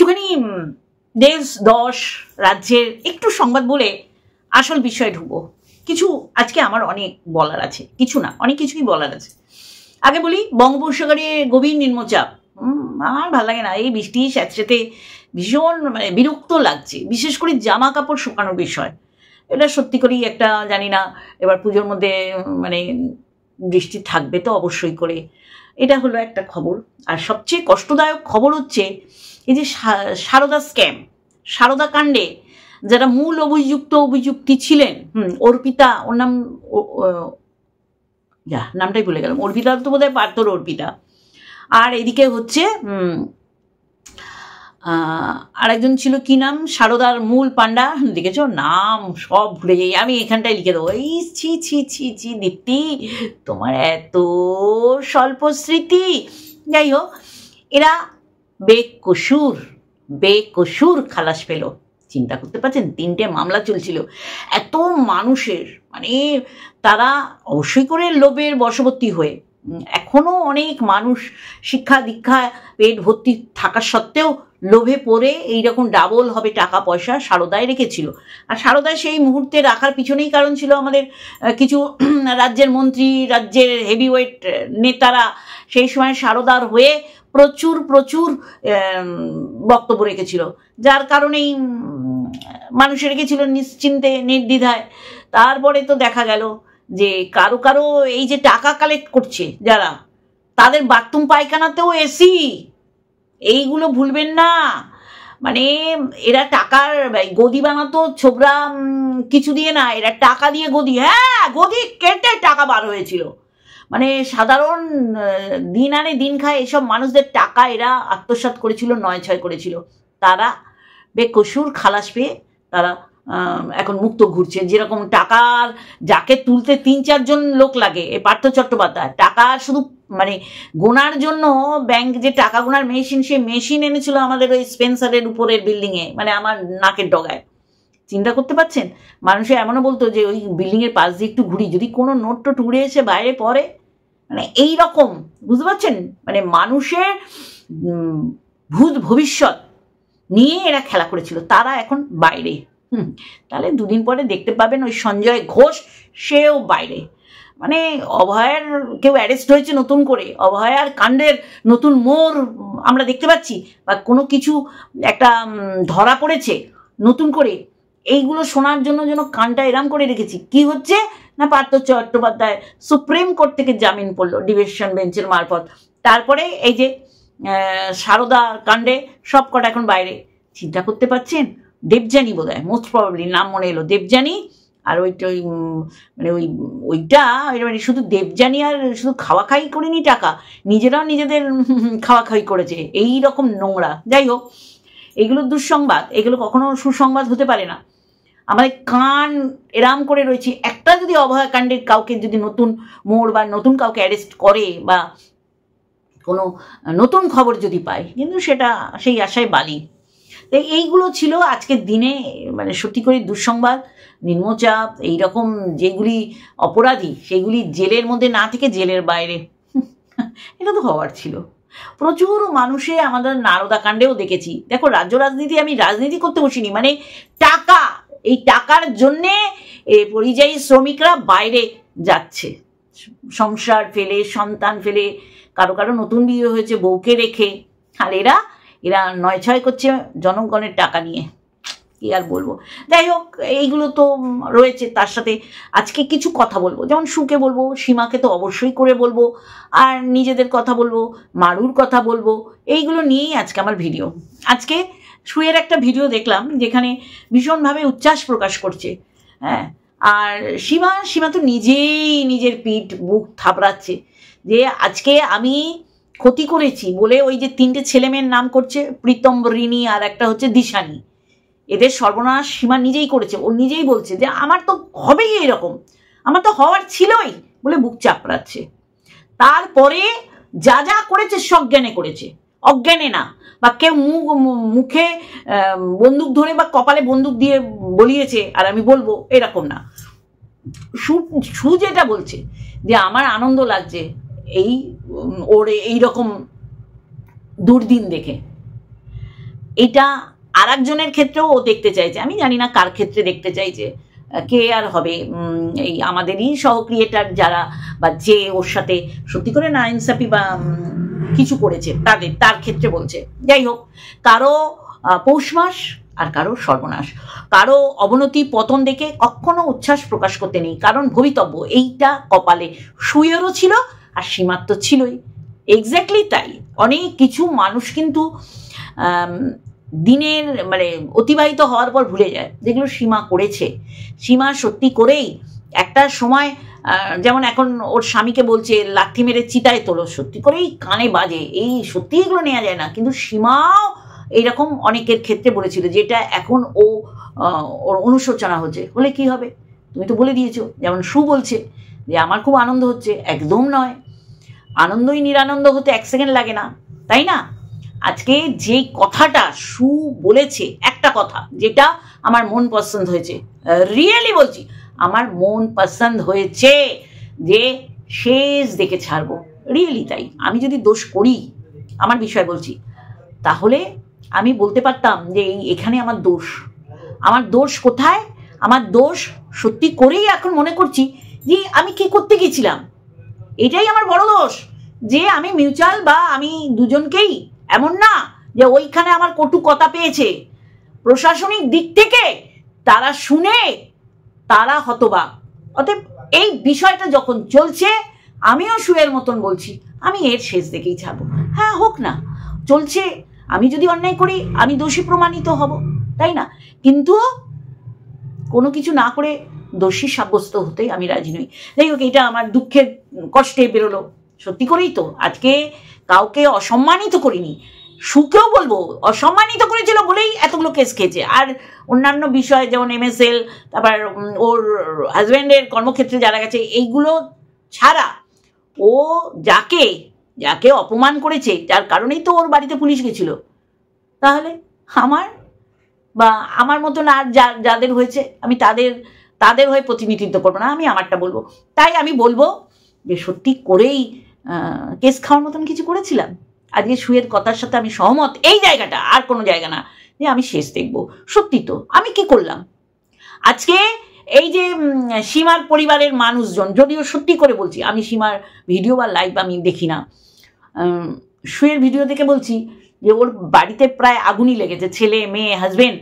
একটুখানি দেশ দশ রাজ্যের একটু সংবাদ বলে আসল বিষয়ে ঢুকবো। কিছু আজকে আমার অনেক বলার আছে, কিছু না অনেক কিছুই বলার আছে। আগে বলি, বঙ্গোপসাগরে গভীর নিম্নচাপ। আমার ভালো লাগে না, এই বৃষ্টি স্যাঁতসেঁতে ভীষণ মানে বিরক্ত লাগছে, বিশেষ করে জামা কাপড় শুকানোর বিষয়। এটা সত্যি করেই একটা, জানি না এবার পুজোর মধ্যে মানে বৃষ্টি থাকবে তো অবশ্যই করে, এটা হলো একটা খবর। আর সবচেয়ে কষ্টদায়ক খবর হচ্ছে এই যে সারদা স্ক্যাম, সারদা কাণ্ডে যারা মূল অভিযুক্তি ছিলেন, অর্পিতা, ওর নাম নামটাই ভুলে গেলাম, অর্পিতা তো বোধহয় পার্থর অর্পিতা, আর এদিকে হচ্ছে আরেকজন ছিল, কি নাম, সারদার মূল পান্ডা, দেখেছো নাম সব ভুলে যাই আমি, এখানটায় লিখে দেবো। এই ছি ছি ছি ছি দীপ্তি, তোমার এত স্বল্প স্মৃতি। যাই হোক, এরা বেকসুর খালাস পেল। চিন্তা করতে পারছেন, 3টে মামলা চলছিল, এত মানুষের, মানে তারা অবশ্যই করে লোভের বশবর্তী হয়ে, এখনো অনেক মানুষ শিক্ষা দীক্ষা পেট ভর্তি থাকা সত্ত্বেও লোভে পড়ে এইরকম ডাবল হবে টাকা পয়সা সারদায় রেখেছিল। আর সারদায় সেই মুহূর্তে রাখার পিছনেই কারণ ছিল আমাদের কিছু রাজ্যের মন্ত্রী, রাজ্যের হেভিওয়েট নেতারা সেই সময় সারদার হয়ে প্রচুর বক্তব্য রেখেছিল, যার কারণেই মানুষে রেখেছিল নিশ্চিন্তে নির্দ্বিধায়। তারপরে তো দেখা গেল যে কারো এই যে টাকা কালেক্ট করছে যারা, তাদের বাথরুম পায়খানাতেও এসি, এইগুলো ভুলবেন না। মানে এরা টাকার গদি বানাতো, ছোবরা কিছু দিয়ে না, এরা টাকা দিয়ে গদি, গদি কেটে টাকা বার হয়েছিল। মানে সাধারণ দিন আনে দিন খায় এসব মানুষদের টাকা এরা আত্মসাৎ করেছিল, নয়-ছয় করেছিল। তারা বেকসুর খালাস পেয়ে তারা এখন মুক্ত ঘুরছে। যেরকম টাকার যাকে তুলতে 3-4 জন লোক লাগে, এই পার্থ চট্টোপাধ্যায় টাকা শুধু মানে গোনার জন্য, ব্যাংক যে টাকা গোনার মেশিন, সেই মেশিন এনেছিল আমাদের ওই স্পেন্সারের উপরের বিল্ডিংয়ে, মানে আমার নাকের ডগায়। চিন্তা করতে পারছেন, মানুষে এমনও বলতো যে ওই বিল্ডিংয়ের পাশ দিয়ে একটু ঘুরি, যদি কোনো নোট টোট উড়ে এসে বাইরে পড়ে, মানে এই রকম, বুঝতে পারছেন, মানে মানুষের ভূত ভবিষ্যৎ নিয়ে এরা খেলা করেছিল। তারা এখন বাইরে, তাহলে 2 দিন পরে দেখতে পাবেন ওই সঞ্জয় ঘোষ, সেও বাইরে। মানে অভয়ার কেউ অ্যারেস্ট হয়েছে নতুন করে, অভয়ার কাণ্ডের নতুন মোড় আমরা দেখতে পাচ্ছি, বা কোনো কিছু একটা ধরা পড়েছে নতুন করে, এইগুলো শোনার জন্য যেন কানটা এরাম করে রেখেছি। কি হচ্ছে না, পার্থ চট্টোপাধ্যায় সুপ্রিম কোর্ট থেকে জামিন পড়লো ডিভিশন বেঞ্চের মারফত। তারপরে এই যে সারদা কাণ্ডে সব কটা এখন বাইরে। চিন্তা করতে পারছেন, দেবযানী বোধহয়, মোস্ট প্রবাবলি নাম মনে এলো, দেবযানী, আর ওইটা মানে শুধু দেবযানী আর শুধু খাওয়া খাই করেনি টাকা, নিজেরাও নিজেদের খাওয়া খাই করেছে, এই রকম নোংরা। যাই হোক, এগুলো দুঃসংবাদ, এগুলো কখনো সুসংবাদ হতে পারে না। আমাদের কান এরাম করে রয়েছে, একটা যদি অভয়াকাণ্ডের কাউকে যদি নতুন মোড় বা নতুন কাউকে অ্যারেস্ট করে বা কোনো নতুন খবর যদি পাই, কিন্তু সেটা সেই আশায় বালি। এইগুলো ছিল আজকের দিনে, মানে সত্যি করে দুঃসংবাদ, নিম্নচাপ, এইরকম যেগুলি অপরাধী সেগুলি জেলের মধ্যে না থেকে জেলের বাইরে, এটা তো হওয়ার ছিল। প্রচুর মানুষে আমাদের নারদা কাণ্ডেও দেখেছি। দেখো, রাজ্য রাজনীতি, আমি রাজনীতি করতে বসিনি, মানে টাকা, এই টাকার জন্যে পরিযায়ী শ্রমিকরা বাইরে যাচ্ছে, সংসার ফেলে, সন্তান ফেলে, কারো নতুন বিয়ে হয়েছে বউকে রেখে, আর এরা 9-6 করছে জনগণের টাকা নিয়ে। কি আর বলবো। যাই হোক, এইগুলো তো রয়েছে। তার সাথে আজকে কিছু কথা বলবো, যেমন সুকে বলবো, সীমাকে তো অবশ্যই করে বলবো, আর নিজেদের কথা বলবো, মারুর কথা বলবো, এইগুলো নিয়েই আজকে আমার ভিডিও। আজকে সুয়ের একটা ভিডিও দেখলাম যেখানে ভীষণভাবে উচ্ছ্বাস প্রকাশ করছে, আর সীমা তো নিজেই নিজের পিঠ বুক থাপড়াচ্ছে যে আজকে আমি ক্ষতি করেছি বলে ওই যে 3টে ছেলেমেয়ের নাম করছে, প্রীতম, রিনি আর একটা হচ্ছে দিশানি, এদের সর্বনাশ সীমা নিজেই করেছে। ও নিজেই বলছে যে আমার তো হবেই এরকম, আমার তো হওয়ার ছিলই বলে বুক চাপড়াচ্ছে। তারপরে যা যা করেছে সজ্ঞানে করেছে, অজ্ঞানে না, বা কেউ মুখে বন্দুক ধরে বা কপালে বন্দুক দিয়ে বলিয়েছে আর আমি বলবো, এরকম না। সু যেটা বলছে যে আমার আনন্দ লাগছে ওর এইরকম দুর্দিন দেখে, এটা আর একজনের ক্ষেত্রেও ও দেখতে চাইছে, আমি জানি না কার ক্ষেত্রে দেখতে চাইছে, কে আর হবে, এই আমাদেরই সহ ক্রিয়েটার যারা বা যে ওর সাথে সত্যি করে না ইনসাফি বা কিছু করেছে তার ক্ষেত্রে বলছে। যাই হোক, কারো পৌষ মাস আর কারো সর্বনাশ, কারো অবনতি পতন দেখে কখনো উচ্ছ্বাস প্রকাশ করতে নেই, কারণ ভবিতব্য এইটা কপালে সুয়েরও ছিল আর সীমার তো ছিলই। এক্স্যাক্টলি তাই, অনেক কিছু মানুষ কিন্তু দিনের মানে অতিবাহিত হওয়ার পর ভুলে যায় যেগুলো সীমা করেছে। সীমা সত্যি করেই একটা সময় যেমন এখন ওর স্বামীকে বলছে লাঠি মেরে চিতায় তোলো, সত্যি করেই কানে বাজে, এই সত্যি এগুলো নেওয়া যায় না, কিন্তু সীমাও এইরকম অনেকের ক্ষেত্রে বলেছিল, যেটা এখন ওর অনুশোচনা হচ্ছে। হলে কি হবে, তুমি তো বলে দিয়েছো। যেমন সু বলছে যে আমার খুব আনন্দ হচ্ছে, একদম নয়, আনন্দই নিরানন্দ হতে 1 সেকেন্ড লাগে না, তাই না? আজকে যে কথাটা সু বলেছে, একটা কথা যেটা আমার মন পছন্দ হয়েছে, রিয়েলি বলছি আমার মন পছন্দ হয়েছে, যে শেষ দেখে ছাড়বো, রিয়েলি তাই। আমি যদি দোষ করি, আমার বিষয় বলছি, তাহলে আমি বলতে পারতাম যে এখানে আমার দোষ। আমার দোষ কোথায়? আমার দোষ সত্যি করেই এখন মনে করছি যে আমি কি করতে গেছিলাম, এটাই আমার বড় দোষ, যে আমি মিউচুয়াল বা আমি দুজনকেই, এমন না যে ওইখানে আমার কটু কথা পেয়েছে, প্রশাসনিক দিক থেকে তারা শুনে তারা হতবাক। অতএব এই বিষয়টা যখন চলছে, আমিও সুয়ের মতন বলছি আমি এর শেষ দেখেই ছাড়বো। হ্যাঁ, হোক না, চলছে, আমি যদি অন্যায় করি আমি দোষী প্রমাণিত হব, তাই না? কিন্তু কোনো কিছু না করে দোষী সাব্যস্ত হতে আমি রাজি নই। যাই হোক, এটা আমার দুঃখের কষ্টে বেরোলো। সত্যি করেই তো আজকে কাউকে অসম্মানিত করিনি, সুখেও বলবো অসম্মানিত করেছিল বলেই এতগুলো কেস খেয়েছে। আর অন্যান্য বিষয় যেমন MSL, তারপর ওর হাজব্যান্ডের কর্মক্ষেত্রে যারা গেছে, এইগুলো ছাড়া ও যাকে যাকে অপমান করেছে, যার কারণেই তো ওর বাড়িতে পুলিশ গেছিল। তাহলে আমার মতন আর যাদের হয়েছে, আমি তাদের হয়ে প্রতিনিধিত্ব করবো না, আমি আমারটা বলবো। তাই আমি বলবো যে সত্যি করেই কেস খাওয়ার মতন কিছু করেছিলাম। আজকে সুয়ের কথার সাথে আমি সহমত, এই জায়গাটা আর কোনো জায়গা না, যে আমি শেষ দেখবো। সত্যি তো আমি কি করলাম আজকে? এই যে সীমার পরিবারের মানুষজন, যদিও সত্যি করে বলছি আমি সীমার ভিডিও বা লাইভ আমি দেখি না, সুয়ের ভিডিও দেখে বলছি যে ওর বাড়িতে প্রায় আগুনই লেগেছে, ছেলে মেয়ে হাজবেন্ড।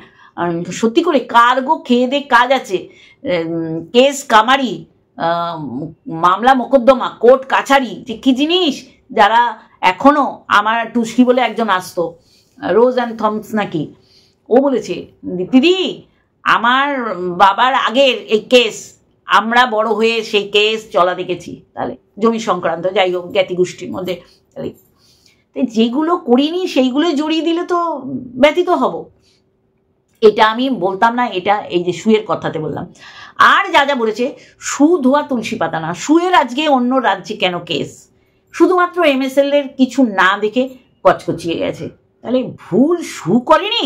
সত্যি করে কার গো খেয়ে দে কাজ আছে, কেস কামারি, মামলা মোকদ্দমা, কোর্ট কাছারি, যে কি জিনিস। যারা এখনো আমার টুসকি বলে একজন আসতো, রোজ অ্যান্ড থমস নাকি, ও বলেছে দিদি আমার বাবার আগের এই কেস, আমরা বড় হয়ে সেই কেস চলা দেখেছি। তাহলে জমি সংক্রান্ত, যাই হোক, জ্ঞাতি গোষ্ঠীর মধ্যে, তাহলে যেগুলো করিনি সেইগুলো জড়িয়ে দিলে তো ব্যতীত হব। এটা আমি বলতাম না, এটা এই যে সুয়ের কথাতে বললাম। আর যা যা বলেছে, সু ধোয়া তুলসী পাতা না। সুয়ের আজকে অন্য রাজ্যে কেন কেস? শুধুমাত্র MSL এর কিছু না দেখে কচকচিয়ে গেছে। তাহলে ভুল সু করেনি,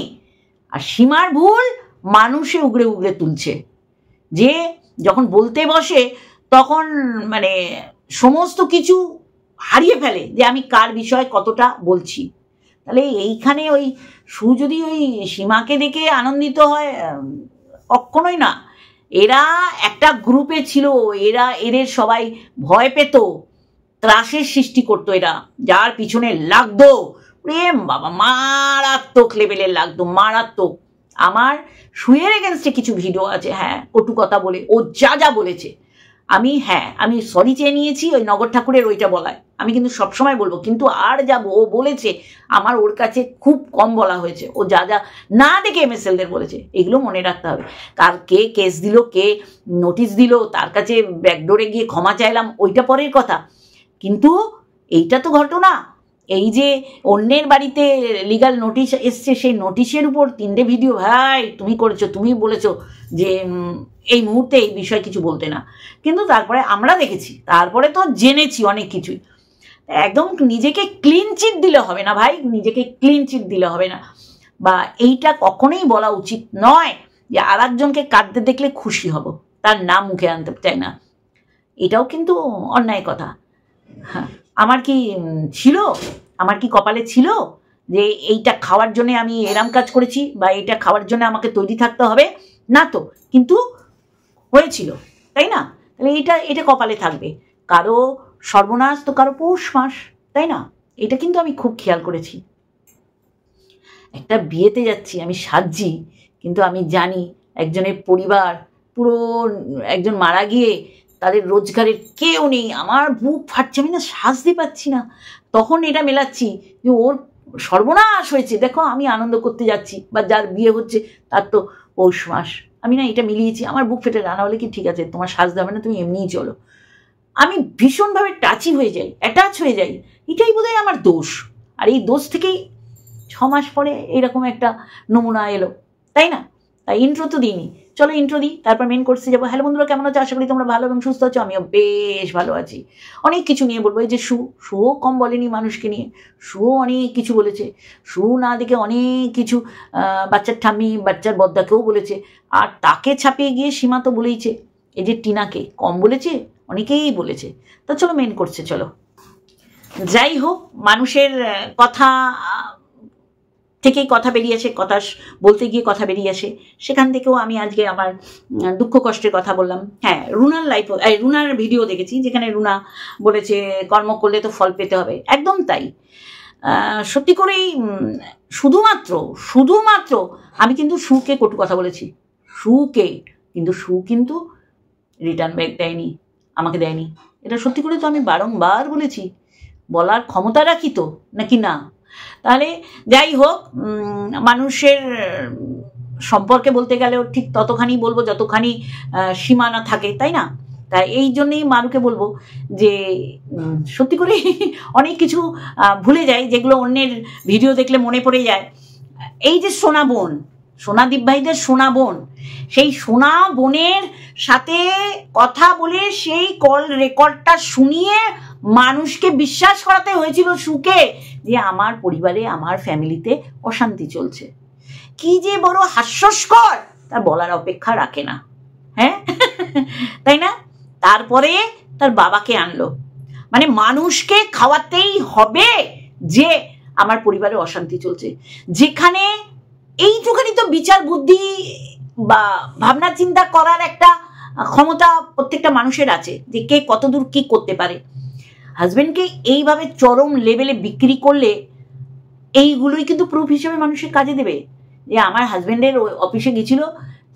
আর সীমার ভুল মানুষে উগড়ে উগড়ে তুলছে, যে যখন বলতে বসে তখন মানে সমস্ত কিছু হারিয়ে ফেলে, যে আমি কার বিষয়ে কতটা বলছি। তাহলে এইখানে ওই সু যদি ওই সীমাকে দেখে আনন্দিত হয়, কখনোই না। এরা একটা গ্রুপে ছিল, এদের সবাই ভয় পেত, ত্রাসের সৃষ্টি করতো এরা, যার পিছনে লাগতো প্রেম, বাবা মারাত্মক লেভেলের লাগতো, মারাত্মক। আমার সুয়ের এগেনস্টে কিছু ভিডিও আছে, হ্যাঁ, কটু কথা বলে ও যা যা বলেছে, আমি সরি চেয়ে নিয়েছি ওই নগর ঠাকুরের ওইটা বলায়, আমি কিন্তু সবসময় বলবো। কিন্তু আর যা ও বলেছে আমার ওর কাছে খুব কম বলা হয়েছে। ও যা যা না দেখে MSLদের বলেছে, এগুলো মনে রাখতে হবে। কে কেস দিল, কে নোটিশ দিল, তার কাছে ব্যাকডোরে গিয়ে ক্ষমা চাইলাম, ওইটা পরের কথা। কিন্তু এইটা তো ঘটনা, এই যে অন্যের বাড়িতে লিগাল নোটিশ এসছে, সেই নোটিশের উপর 3টে ভিডিও, ভাই তুমি করেছো, তুমি বলেছো যে এই মুহূর্তে এই বিষয়ে কিছু বলতে না, কিন্তু তারপরে আমরা দেখেছি, তারপরে তো জেনেছি অনেক কিছুই। একদম নিজেকে ক্লিন চিট দিলে হবে না ভাই, নিজেকে ক্লিন চিট দিলে হবে না, বা এইটা কখনোই বলা উচিত নয় যে আর একজনকে কাঁদতে দেখলে খুশি হব, তার নাম মুখে আনতে চাই না, এটাও কিন্তু অন্যায় কথা। হ্যাঁ, আমার কি কপালে ছিল যে এইটা খাওয়ার জন্য আমি এরম কাজ করেছি বা এইটা খাওয়ার জন্য আমাকে তৈরি থাকতে হবে, না তো, কিন্তু হয়েছিল, তাই না? তাহলে এটা কপালে থাকবে। কারো সর্বনাশ তো কারো পৌষ মাস, তাই না? এটা কিন্তু আমি খুব খেয়াল করেছি। একটা বিয়েতে যাচ্ছি, আমি সাজছি, কিন্তু আমি জানি একজনের পরিবার পুরো, একজন মারা গিয়ে তাদের রোজগারের কেউ নেই, আমার বুক ফাটছে, আমি না সাজতে পারছি না। তখন এটা মেলাচ্ছি যে ওর সর্বনাশ হয়েছে, দেখো আমি আনন্দ করতে যাচ্ছি, বা যার বিয়ে হচ্ছে তার তো পৌষ মাস। আমি না এটা মিলিয়েছি, আমার বুক ফেটে রান্না বলে কি ঠিক আছে তোমার সাজতে হবে না, তুমি এমনিই চলো। আমি ভীষণভাবে টাচি হয়ে যাই, অ্যাটাচ হয়ে যাই, এটাই বোধহয় আমার দোষ। আর এই দোষ থেকেই 6 মাস পরে এরকম একটা নমুনা এলো, তাই না? তাই ইন্ট্রো তো দিইনি, চলো ইন্ট্রো দিই, তারপর মেন কোর্সে যাবো। হ্যালো বন্ধুরা, কেমন আছো? আশা করি তোমরা ভালো এবং সুস্থ আছো। আমিও বেশ ভালো আছি। অনেক কিছু নিয়ে বলবো। এই যে শুও কম বলেনি মানুষকে নিয়ে, শুও অনেক কিছু বলেছে। শু না দেখে অনেক কিছু বাচ্চার ঠাম্মি, বাচ্চার বদ্দাকেও বলেছে, আর তাকে ছাপিয়ে গিয়ে সীমা তো বলেইছে। এই যে টিনাকে কম বলেছে, অনেকেই বলেছে। তা চলো মেন কোর্সে চলো। যাই হোক, মানুষের কথা থেকেই কথা বেরিয়ে আসে, কথা বলতে গিয়ে কথা বেরিয়ে আসে, সেখান থেকেও আমি আজকে আমার দুঃখ কষ্টের কথা বললাম। হ্যাঁ, রুনার রুনার ভিডিও দেখেছি, যেখানে রুনা বলেছে কর্ম করলে তো ফল পেতে হবে, একদম তাই। সত্যি করেই শুধুমাত্র আমি কিন্তু শুকে কটু কথা বলেছি, শু কিন্তু রিটার্ন ব্যাক দেয়নি, আমাকে দেয়নি। এটা সত্যি করে তো আমি বারংবার বলেছি, বলার ক্ষমতা রাখি তো, নাকি না? তাহলে যাই হোক, মানুষের সম্পর্কে বলতে গেলেও ঠিক ততখানি বলবো যতখানি সীমানা থাকে, তাই না? তাই এই জন্যেই মারুকে বলবো যে সত্যি করে অনেক কিছু ভুলে যাই, যেগুলো অন্যের ভিডিও দেখলে মনে পড়ে যায়। এই যে সোনাদীপ ভাইদের সোনা বোন, সেই সোনা বোনের সাথে কথা বলে সেই কল রেকর্ডটা শুনিয়ে মানুষকে বিশ্বাস করাতে হয়েছিল সুকে যে আমার পরিবারে, আমার ফ্যামিলিতে অশান্তি চলছে। কি যে বড় হাস্যস্কর, তা বলার অপেক্ষা রাখে না, হ্যাঁ তাই না? তারপরে তার বাবাকে আনলো, মানে মানুষকে খাওয়াতেই হবে যে আমার পরিবারে অশান্তি চলছে, যেখানে এইটুখানি তো বিচার বুদ্ধি বা ভাবনা চিন্তা করার একটা ক্ষমতা প্রত্যেকটা মানুষের আছে, যে কে কতদূর কি করতে পারে। হাজবেন্ডকে এইভাবে চরম লেভেলে বিক্রি করলে এইগুলোই কিন্তু প্রুফ হিসেবে মানুষের কাজে দেবে, যে আমার হাজবেন্ডের অফিসে গেছিল,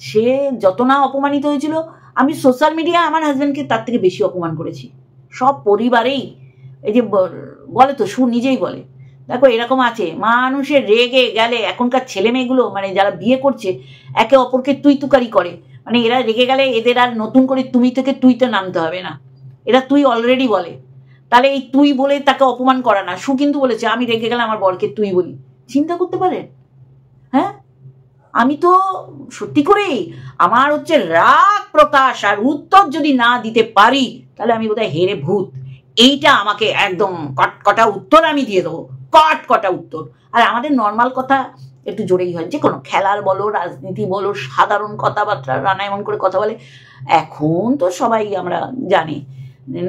সে যত না অপমানিত হয়েছিল, আমি সোশ্যাল মিডিয়ায় আমার হাজবেন্ডকে তার থেকে বেশি অপমান করেছি, সব পরিবারেই। এই যে বলে তো, সু নিজেই বলে, দেখো এরকম আছে, মানুষের রেগে গেলে এখনকার ছেলে মেয়েগুলো, মানে যারা বিয়ে করছে, একে অপরকে তুই তুকারি করে, মানে এরা রেগে গেলে এদের আর নতুন করে তুমি থেকে তুইতে নামতে হবে না, এরা তুই অলরেডি বলে। তাহলে এই তুই বলে তাকে অপমান করা না। সু কিন্তু বলেছে আমি রেগে গেলে আমার বরকে তুই বলি, চিন্তা করতে পারেন? হ্যাঁ, আমি তো সত্যি করেই আমার হচ্ছে রাগ প্রকাশ আর উত্তর যদি না দিতে পারি, তাহলে আমি বোধহয় হেরে ভূত। এইটা আমাকে একদম কটকটা উত্তর আমি দিয়ে দেবো, কটকটা উত্তর। আর আমাদের নর্মাল কথা একটু জোরেই হয়, যে কোনো খেলার বলো, রাজনীতি বলো, সাধারণ কথাবার্তা রানা এমন করে কথা বলে, এখন তো সবাই আমরা জানি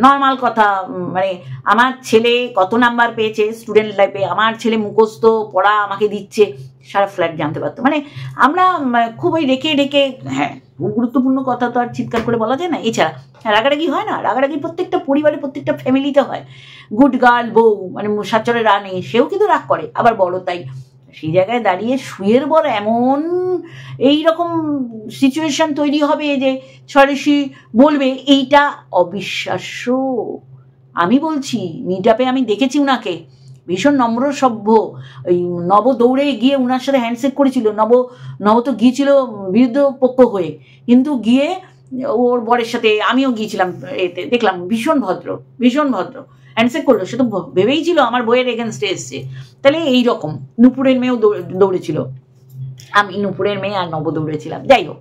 নর্মাল কথা। মানে আমার ছেলে কত নাম্বার পেয়েছে স্টুডেন্ট লাইফে, আমার ছেলে মুখস্থ পড়া আমাকে দিচ্ছে, সারা ফ্ল্যাট জানতে পারতো। মানে আমরা খুব ওই রেখে রেখে, হ্যাঁ গুরুত্বপূর্ণ কথা তো আর চিৎকার করে বলা যায় না। এছাড়া রাগারাগি হয় না, রাগারাগি প্রত্যেকটা পরিবারে, প্রত্যেকটা ফ্যামিলিতে হয়। গুড গার্ল বউ, মানে সাচ্চরে রানী, সেও কিন্তু রাগ করে, আবার বড় তাই। সেই জায়গায় দাঁড়িয়ে সুয়ের বর এমন এইরকম সিচুয়েশন তৈরি হবে যে সরাসরি বলবে, এইটা অবিশ্বাস্য। আমি বলছি, মিটআপে আমি দেখেছি উনাকে, ভীষণ নম্র সভ্য। ওই নব দৌড়ে গিয়ে উনার সাথে হ্যান্ডশেক করেছিল, নব তো গিয়েছিল বিরুদ্ধ পক্ষ হয়ে, কিন্তু গিয়ে ওর বরের সাথে, আমিও গিয়েছিলাম, এতে দেখলাম ভীষণ ভদ্র হ্যান্ডশেক করলো। সে তো ভেবেই ছিল আমার বইয়ের এগেনস্টে এসছে। তাহলে এইরকম নুপুরের মেয়েও দৌড়েছিল, আমি নুপুরের মেয়ে আর নব দৌড়েছিলাম। যাই হোক,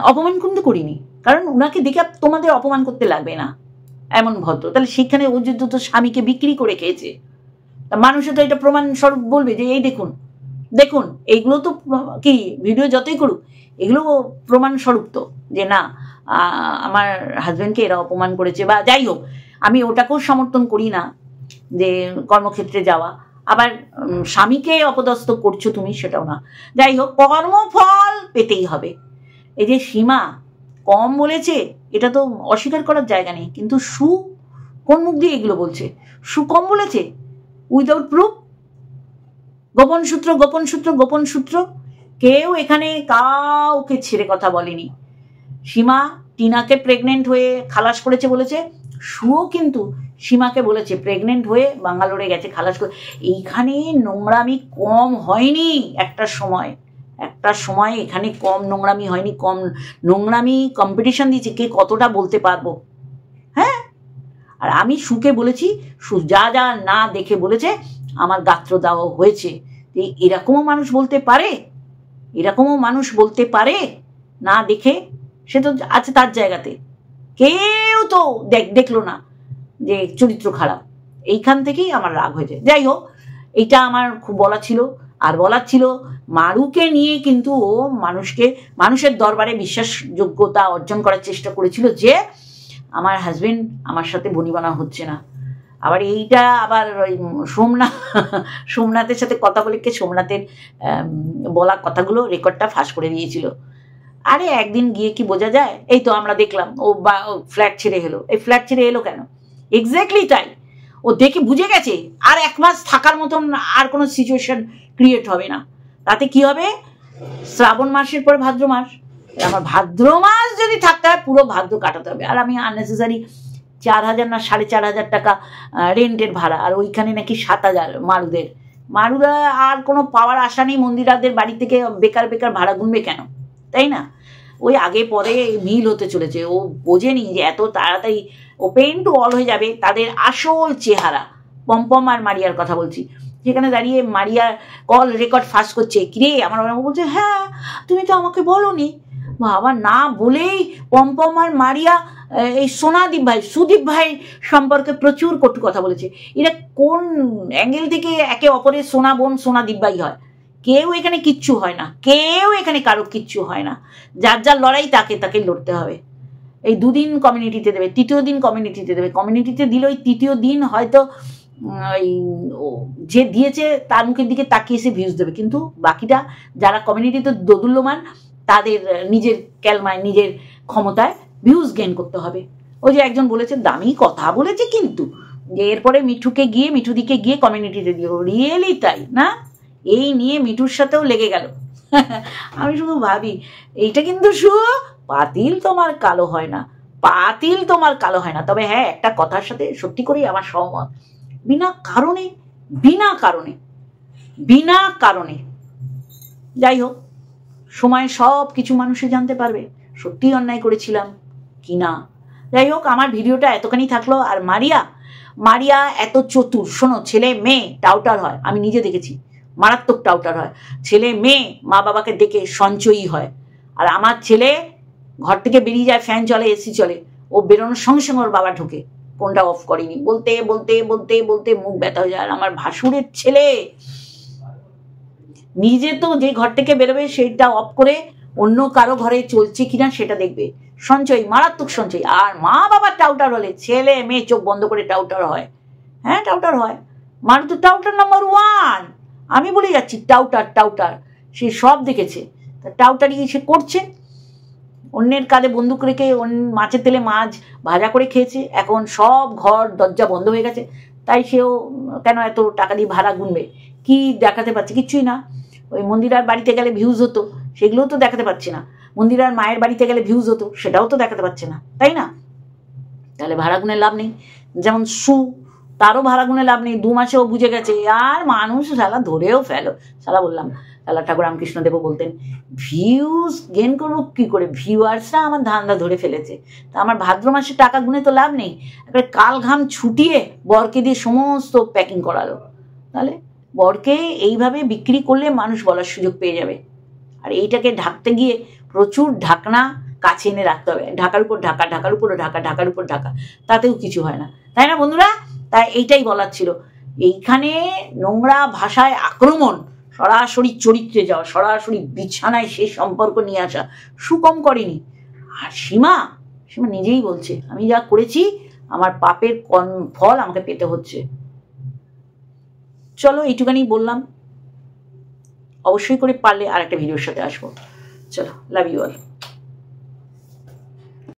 অপমান কিন্তু করিনি, কারণ উনাকে দেখে তোমাদের অপমান করতে লাগবে না, এমন ভদ্র। তাহলে সেখানে ও যে তো স্বামীকে বিক্রি করে খেয়েছে, মানুষে তো এটা প্রমাণ স্বরূপ বলবে যে এই দেখুন এইগুলো তো কি ভিডিও যতই করুক, এগুলো প্রমাণ স্বরূপ তো, যে না আমার হাজবেন্ডকে এরা অপমান করেছে। বা যাই হোক, আমি ওটাকেও সমর্থন করি না যে কর্মক্ষেত্রে যাওয়া। আবার স্বামীকে অপদস্থ করছো তুমি, সেটাও না। যাই হোক, কর্মফল পেতেই হবে। এই যে সীমা কম বলেছে, এটা তো অস্বীকার করার জায়গা নেই, কিন্তু সু কোন মুখ দিয়ে এগুলো বলছে? সু কম বলেছে উইদাউট প্রুফ? গোপন সূত্র, গোপন সূত্র, গোপন সূত্র। কেউ এখানে কাউকে ছেড়ে কথা বলেনি। সীমা টিনাকে প্রেগনেন্ট হয়ে খালাস করেছে বলেছে, সুও কিন্তু সীমাকে বলেছে প্রেগনেন্ট হয়ে বাঙ্গালোরে গেছে খালাস করে। এইখানে নোংরামি কম হয়নি। একটা সময় এখানে কম নোংরামি হয়নি, কম নোংরামি কম্পিটিশন দিয়েছে কে কতটা বলতে পারবো। হ্যাঁ, আর আমি সুকে বলেছি, সু যা যা না দেখে বলেছে আমার গাত্র দেওয়া হয়েছে। এরকমও মানুষ বলতে পারে, এরকমও মানুষ বলতে পারে না দেখে? সে তো আছে তার জায়গাতে, কেউ তো দেখলো না যে চরিত্র খারাপ। এইখান থেকেই আমার রাগ হয়েছে। যাই হোক, এইটা আমার খুব বলা ছিল। আর বলার ছিল মারুকে নিয়ে কিন্তু ও মানুষের দরবারে বিশ্বাসযোগ্যতা অর্জন করার চেষ্টা করেছিল যে আমার হাজবেন্ড আমার সাথে বনিবনা হচ্ছে না। আবার এইটা আবার ওই সোমনাথের সাথে কথা বলে সোমনাথের বলা কথাগুলো রেকর্ডটা ফাঁস করে দিয়েছিল। আরে একদিন গিয়ে কি বোঝা যায়? এই তো আমরা দেখলাম ও ফ্ল্যাট ছেড়ে এলো। এই ফ্ল্যাট ছেড়ে এলো কেন? এক্স্যাক্টলি তাই, ও দেখে বুঝে গেছে আর 1 মাস থাকার মতন আর কোনো সিচুয়েশন ক্রিয়েট হবে না। তাতে কি হবে? শ্রাবণ মাসের পর ভাদ্র মাস, আমার ভাদ্র মাস যদি থাকতে হয় পুরো ভাদ্র কাটাতে হবে। আর আমি আননেসেসারি 4,000 না 4,500 টাকা রেন্টের ভাড়া, আর ওইখানে নাকি 7,000 মারুদা আর কোনো পাওয়ার আশা নেই। মন্দিরাদের বাড়ি থেকে বেকার বেকার ভাড়া গুনবে কেন, তাই না? ওই আগে পরে মিল হতে চলেছে। ও বোঝেনি যে এত তাড়াতাড়ি ওপেন টু অল হয়ে যাবে তাদের আসল চেহারা। পম্পম আর মারিয়ার কথা বলছি। সেখানে দাঁড়িয়ে মারিয়া কল রেকর্ড ফাঁস করছে, কিরে আমার বলছে হ্যাঁ তুমি তো আমাকে বলোনি। বাবা, না বলেই পম্পম আর মারিয়া এই সুদীপ ভাই সম্পর্কে প্রচুর কটু কথা বলেছে। এরা কোন অ্যাঙ্গেল থেকে একে অপরের সোনা বোন সোনাদীপ ভাই হয়? কেউ এখানে কিচ্ছু হয় না, কেউ এখানে কারো কিচ্ছু হয় না। যার যার লড়াই তাকে লড়তে হবে। এই 2 দিন কমিউনিটিতে দেবে, 3য় দিন কমিউনিটিতে দেবে। কমিউনিটিতে দিলে ওই 3য় দিন হয়তো ওই যে দিয়েছে তার মুখের দিকে তাকিয়ে এসে ভিউজ দেবে, কিন্তু বাকিটা যারা কমিউনিটিতে দোদুল্যমান তাদের নিজের ক্যালমায় নিজের ক্ষমতায় ভিউজ গেইন করতে হবে। ওই যে একজন বলেছে, দামি কথা বলেছে কিন্তু, যে এরপরে মিঠুদিকে গিয়ে কমিউনিটিতে দিও। রিয়েলি তাই না? এই নিয়ে মিঠুর সাথেও লেগে গেল। আমি শুধু ভাবি এইটা কিন্তু পাতিল তোমার কালো হয় না, পাতিল তোমার কালো হয় না। তবে হ্যাঁ, একটা কথার সাথে সত্যি করেই আমার সহমত, বিনা কারণে যাই হোক, সময় সব কিছু মানুষে জানতে পারবে সত্যি অন্যায় করেছিলাম কি না। যাই হোক, আমার ভিডিওটা এতখানি থাকলো। আর মারিয়া এত চতুর। শোনো, ছেলে মেয়ে টাউটার হয়, আমি নিজে দেখেছি, মারাত্মক টাউটার হয়। ছেলে মেয়ে মা বাবাকে দেখে সঞ্চয়ী হয়। আর আমার ছেলে ঘর থেকে বেরিয়ে যায়, ফ্যান চলে, এসি চলে, ও বেরোনোর সঙ্গে সঙ্গে ওর বাবা ঢুকে, কোনটা অফ করেনি, বলতে বলতে বলতে বলতে মুখ ব্যথা হয়ে যায়। আর আমার ভাসুরের ছেলে নিজে তো যে ঘর থেকে বেরোবে সেটা অফ করে অন্য কারো ঘরে চলছে কিনা সেটা দেখবে। সঞ্চয়, মারাত্মক সঞ্চয়। আর মা বাবার টাউটার হলে ছেলে মেয়ে চোখ বন্ধ করে টাউটার হয়। হ্যাঁ, টাউটার হয়। মারু তো টাউটার নাম্বার 1। আমি বলে যাচ্ছি টাউটার। সে সব দেখেছে, টাউটারই সে করছে। অন্যের কাঁধে বন্দুক রেখে মাছের তেলে মাছ ভাজা করে খেয়েছে। এখন সব ঘর দরজা বন্ধ হয়ে গেছে, তাই সেও কেন এত টাকা দিয়ে ভাড়া গুনবে? কি দেখাতে পারছে? কিচ্ছুই না। ওই মন্দিরার বাড়িতে গেলে ভিউজ হতো, সেগুলোও তো দেখাতে পারছে না। মন্দিরার মায়ের বাড়িতে গেলে ভিউজ হতো, সেটাও তো দেখাতে পারছে না, তাই না? তাহলে ভাড়া গুনে লাভ নেই। যেমন তারও ভাড়া গুনে লাভ নেই। 2 মাসেও বুঝে গেছে। আর মানুষ শালা ধরেও ফেলো, শালা বললাম, শালা ঠাকুর রামকৃষ্ণদেবও বলতেন ভিউজ গেন করবো কি করে, ভিউয়ার্সরা আমার ধান্দা ধরে ফেলেছে। তা আমার ভাদ্র মাসে টাকা গুনে তো লাভ নেই। একবার কাল ঘাম ছুটিয়ে বরকে দিয়ে সমস্ত প্যাকিং করালো। তাহলে বরকে এইভাবে বিক্রি করলে মানুষ বলার সুযোগ পেয়ে যাবে। আর এইটাকে ঢাকতে গিয়ে প্রচুর ঢাকনা কাছে এনে রাখতে হবে। ঢাকার উপর ঢাকা, ঢাকার উপর ঢাকা, ঢাকার উপর ঢাকা, তাতেও কিছু হয় না, তাই না বন্ধুরা? তাই এইটাই বলার ছিল। এইখানে নোংরা ভাষায় আক্রমণ, সরাসরি চরিত্রে যাওয়া, সরাসরি বিছানায় সেই সম্পর্ক নিয়ে আসা সুকম করেনি। আর সীমা নিজেই বলছে, আমি যা করেছি আমার পাপের ফল আমাকে পেতে হচ্ছে। চলো এইটুখানি বললাম, অবশ্যই করে পারলে আর একটা ভিডিওর সাথে আসবো। চলো, লাভ ইউ অল।